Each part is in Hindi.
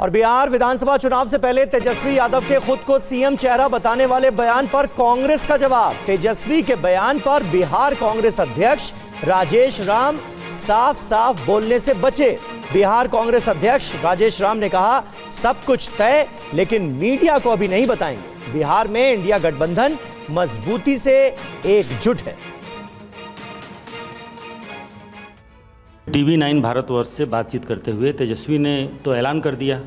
और बिहार विधानसभा चुनाव से पहले तेजस्वी यादव के खुद को सीएम चेहरा बताने वाले बयान पर कांग्रेस का जवाब। तेजस्वी के बयान पर बिहार कांग्रेस अध्यक्ष राजेश राम साफ साफ बोलने से बचे। बिहार कांग्रेस अध्यक्ष राजेश राम ने कहा, सब कुछ तय, लेकिन मीडिया को अभी नहीं बताएंगे। बिहार में इंडिया गठबंधन मजबूती से एकजुट है। टीवी 9 भारतवर्ष से बातचीत करते हुए तेजस्वी ने तो ऐलान कर दिया,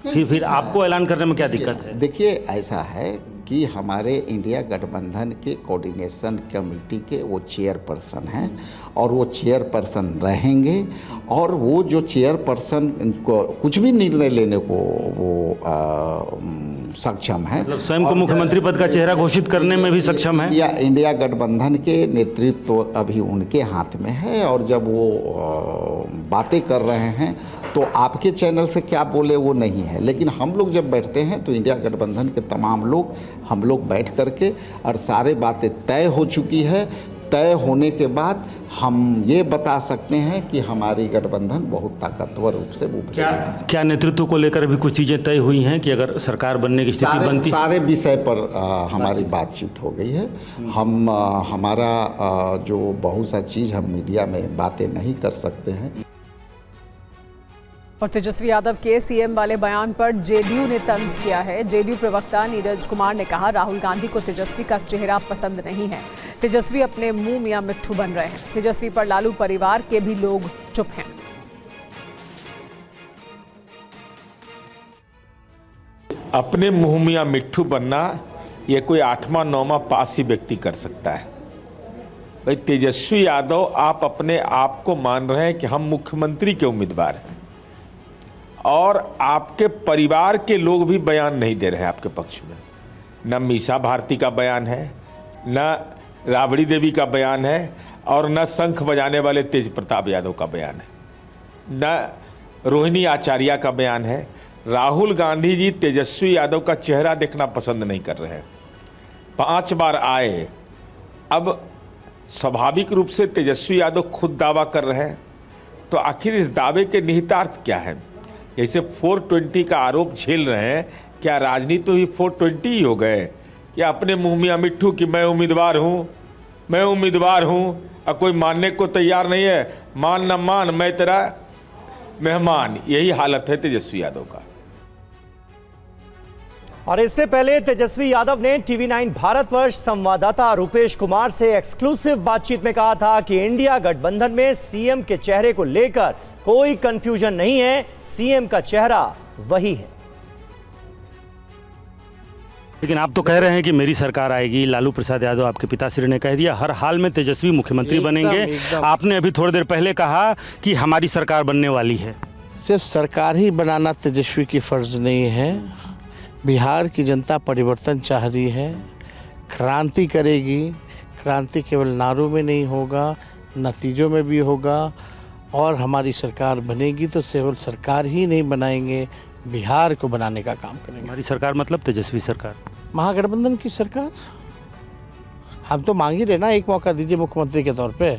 फिर आपको ऐलान करने में क्या दिक्कत है? देखिए, ऐसा है कि हमारे इंडिया गठबंधन के कोऑर्डिनेशन कमेटी के वो चेयरपर्सन हैं और वो चेयरपर्सन रहेंगे। और वो जो चेयरपर्सन को कुछ भी निर्णय लेने को वो सक्षम है, मतलब स्वयं को मुख्यमंत्री पद का चेहरा घोषित करने में भी सक्षम है। इंडिया गठबंधन के नेतृत्व तो अभी उनके हाथ में है। और जब वो बातें कर रहे हैं तो आपके चैनल से क्या बोले वो नहीं है, लेकिन हम लोग जब बैठते हैं तो इंडिया गठबंधन के तमाम लोग हम लोग बैठ करके और सारे बातें तय हो चुकी है। तय होने के बाद हम ये बता सकते हैं कि हमारी गठबंधन बहुत ताकतवर रूप से उभरी। क्या neतृत्व को लेकर भी कुछ चीज़ें तय हुई हैं कि अगर सरकार बनने की स्थिति बनती? सारे विषय पर हमारी बातचीत हो गई है। हम हमारा जो बहुत सा चीज़ हम मीडिया में बातें नहीं कर सकते हैं। और तेजस्वी यादव के सीएम वाले बयान पर जेडीयू ने तंज किया है। जेडीयू प्रवक्ता नीरज कुमार ने कहा, राहुल गांधी को तेजस्वी का चेहरा पसंद नहीं है। तेजस्वी अपने मुंह मियां मिट्ठू बन रहे हैं। तेजस्वी पर लालू परिवार के भी लोग चुप हैं। अपने मुंह मियां मिट्ठू बनना ये कोई 8वां 9वां पास ही व्यक्ति कर सकता है। भाई तेजस्वी यादव, आप अपने आप को मान रहे हैं कि हम मुख्यमंत्री के उम्मीदवार हैं और आपके परिवार के लोग भी बयान नहीं दे रहे हैं आपके पक्ष में। न मीसा भारती का बयान है, न राबड़ी देवी का बयान है और न शंख बजाने वाले तेज प्रताप यादव का बयान है, न रोहिणी आचार्य का बयान है। राहुल गांधी जी तेजस्वी यादव का चेहरा देखना पसंद नहीं कर रहे हैं। 5 बार आए, अब स्वाभाविक रूप से तेजस्वी यादव खुद दावा कर रहे हैं, तो आखिर इस दावे के निहितार्थ क्या है? जैसे 420 का आरोप झेल रहे हैं, क्या राजनीति भी 420 ही हो गए? या अपने मुंह मियां मिट्ठू कि मैं उम्मीदवार हूं और कोई मानने को तैयार नहीं है, मान न मान मैं तेरा मेहमान। यही हालत है तेजस्वी यादव का। और इससे पहले तेजस्वी यादव ने टीवी 9 भारतवर्ष संवाददाता रुपेश कुमार से एक्सक्लूसिव बातचीत में कहा था कि इंडिया गठबंधन में सीएम के चेहरे को लेकर कोई कंफ्यूजन नहीं है, सीएम का चेहरा वही है। लेकिन आप तो कह रहे हैं कि मेरी सरकार आएगी। लालू प्रसाद यादव आपके पिताश्री ने कह दिया हर हाल में तेजस्वी मुख्यमंत्री बनेंगे। आपने अभी थोड़ी देर पहले कहा कि हमारी सरकार बनने वाली है। सिर्फ सरकार ही बनाना तेजस्वी की फर्ज नहीं है। बिहार की जनता परिवर्तन चाह रही है, क्रांति करेगी। क्रांति केवल नारों में नहीं होगा, नतीजों में भी होगा। और हमारी सरकार बनेगी तो केवल सरकार ही नहीं बनाएंगे, बिहार को बनाने का काम करेंगे। हमारी सरकार मतलब तेजस्वी सरकार, महागठबंधन की सरकार। हम तो मांग ही रहे ना, एक मौका दीजिए मुख्यमंत्री के तौर पे।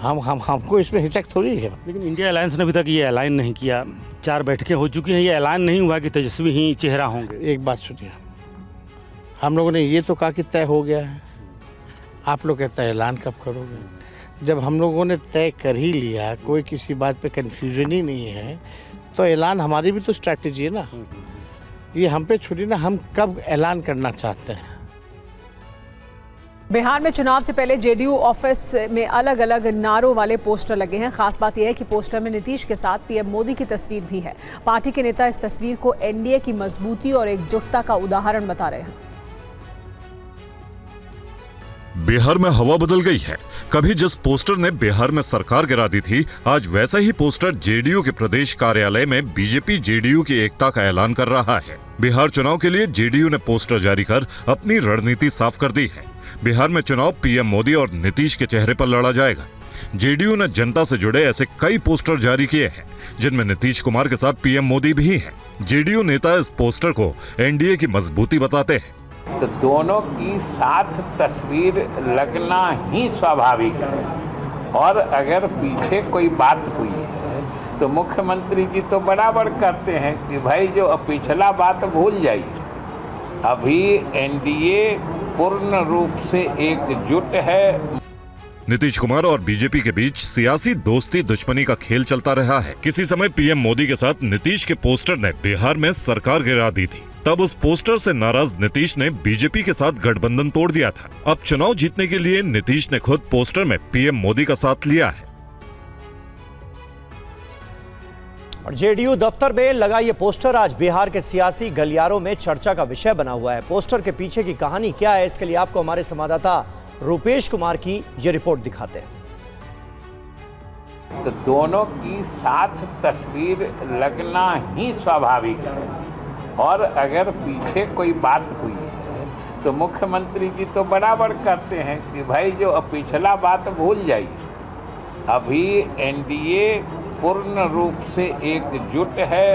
हमको इसमें हिचक थोड़ी है। लेकिन इंडिया अलायंस ने अभी तक ये ऐलान नहीं किया। 4 बैठकें हो चुकी हैं, ये ऐलान नहीं हुआ कि तेजस्वी ही चेहरा होंगे। एक बात सुनिए, हम लोगों ने ये तो कहा कि तय हो गया है। आप लोग कहते हैं ऐलान कब करोगे? जब हम लोगों ने तय कर ही लिया, कोई किसी बात पे कन्फ्यूजन ही नहीं है, तो ऐलान हमारी भी तो स्ट्रैटेजी है ना। ये हम पे छुड़ी ना, हम कब ऐलान करना चाहते हैं। बिहार में चुनाव से पहले जेडीयू ऑफिस में अलग अलग नारों वाले पोस्टर लगे हैं। खास बात यह है कि पोस्टर में नीतीश के साथ पीएम मोदी की तस्वीर भी है। पार्टी के नेता इस तस्वीर को एनडीए की मजबूती और एकजुटता का उदाहरण बता रहे हैं। बिहार में हवा बदल गई है। कभी जिस पोस्टर ने बिहार में सरकार गिरा दी थी, आज वैसा ही पोस्टर जेडीयू के प्रदेश कार्यालय में बीजेपी जेडीयू की एकता का ऐलान कर रहा है। बिहार चुनाव के लिए जेडीयू ने पोस्टर जारी कर अपनी रणनीति साफ कर दी है। बिहार में चुनाव पीएम मोदी और नीतीश के चेहरे पर लड़ा जाएगा। जेडीयू ने जनता से जुड़े ऐसे कई पोस्टर जारी किए हैं, जिनमें नीतीश कुमार के साथ पीएम मोदी भी हैं। जेडीयू नेता इस पोस्टर को एनडीए की मजबूती बताते हैं। तो दोनों की साथ तस्वीर लगना ही स्वाभाविक है। और अगर पीछे कोई बात हुई है तो मुख्यमंत्री जी तो बराबर कहते हैं कि भाई जो पिछला बात भूल जाइए। अभी एनडीए पूर्ण रूप से एकजुट है। नीतीश कुमार और बीजेपी के बीच सियासी दोस्ती दुश्मनी का खेल चलता रहा है। किसी समय पीएम मोदी के साथ नीतीश के पोस्टर ने बिहार में सरकार गिरा दी थी। तब उस पोस्टर से नाराज नीतीश ने बीजेपी के साथ गठबंधन तोड़ दिया था। अब चुनाव जीतने के लिए नीतीश ने खुद पोस्टर में पीएम मोदी का साथ लिया है। और जेडीयू दफ्तर में लगा ये पोस्टर आज बिहार के सियासी गलियारों में चर्चा का विषय बना हुआ है। पोस्टर के पीछे की कहानी क्या है, इसके लिए आपको हमारे संवाददाता रूपेश कुमार की ये रिपोर्ट दिखाते हैं। तो दोनों की साथ तस्वीर लगना ही स्वाभाविक है। और अगर पीछे कोई बात हुई है तो मुख्यमंत्री जी तो बराबर कहते हैं कि भाई जो पिछला बात भूल जाइए। अभी एनडीए पूर्ण रूप से एकजुट है।